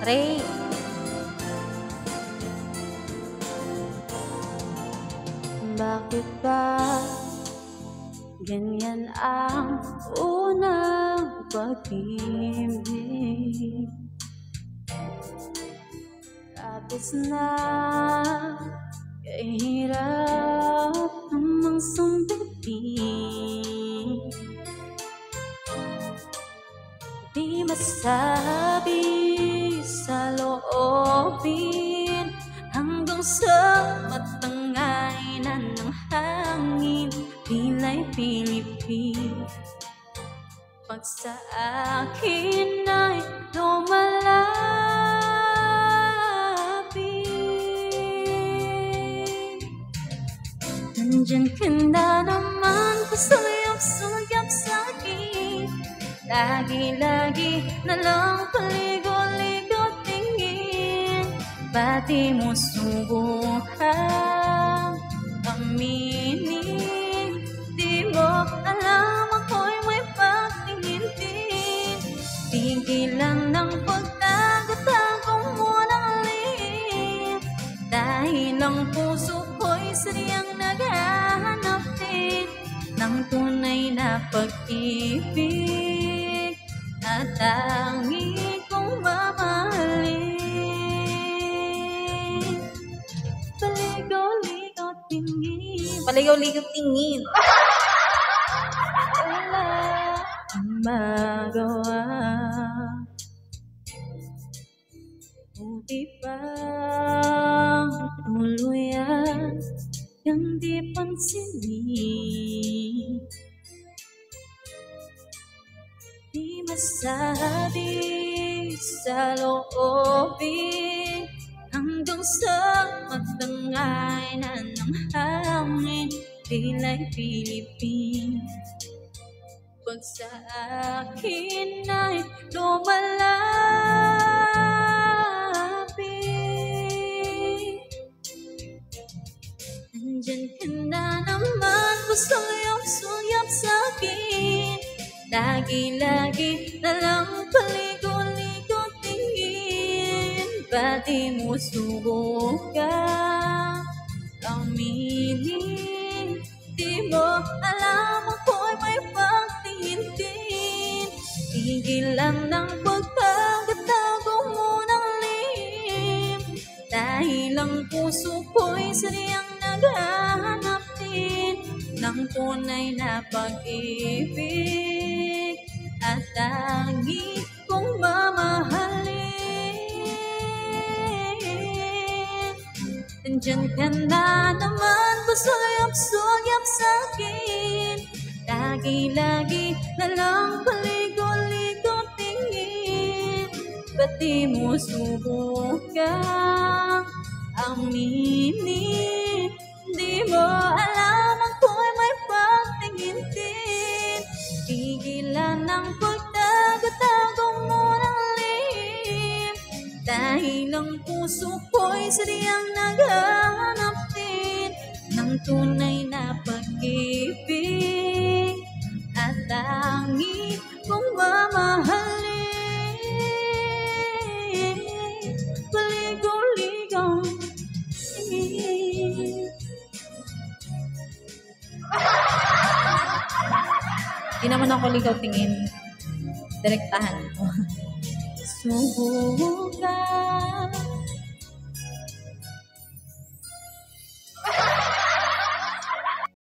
Ray. Bakit ba ganyan ang unang pag-ibig? Tapos na kay hirap namang sumpitin. Di masabi sa loobin hanggang sa matangay na ng hangin. Pila'y Pilipin, pag sa akin ay lumalapit. Nandyan ka na naman, pasuyap-suyap sa'kin. Lagi-lagi na lang paligo-ligo tingin. Pati mo subukan aminin, di mo alam ako'y may pagtingin-tin. Tigilan ng pagtago-tago mo ng lihim, dahil ang puso ko'y sadyang naghahanap din ng tunay na pag-ibig at tangi kong mamahalin. Paligaw-ligaw tingin, paligaw-ligaw tingin. Wala ang magawa, buti bang tuluyan yang di pansinin. Di masabi sa loobin hanggang sa matangay na ng hangin. Pila'y Pilipin, pag sa akin ay lumalapit. Nandyan ka na naman, pasuyap-suyap sa'kin. Lagi-lagi na lang paligo-ligo tingin. Pati mo subukan aminin, di mo alam ako'y may pagtingin-tin. Tigilan ng pagtago-tago mo ng lihim, dahil ang puso ko'y sadyang naghahanap din ng tunay na pag-ibig at tangi kong mamahalin. Nandyan ka na naman, pasuyap-suyap sa'kin. Lagi-lagi na lang paligo-ligo tingin. Pati mo subukan aminin, di mo alam ako'y may pagtingin-tin. Tigilan ng pagtago-tago mo ng lihim, dahil ang puso ko'y sadyang naghahanap din ng tunay na pag-ibig at tangi kong mamahalin. Paligo-ligaw tingin. Di naman ako ligaw tingin, direktahan ko. Subukan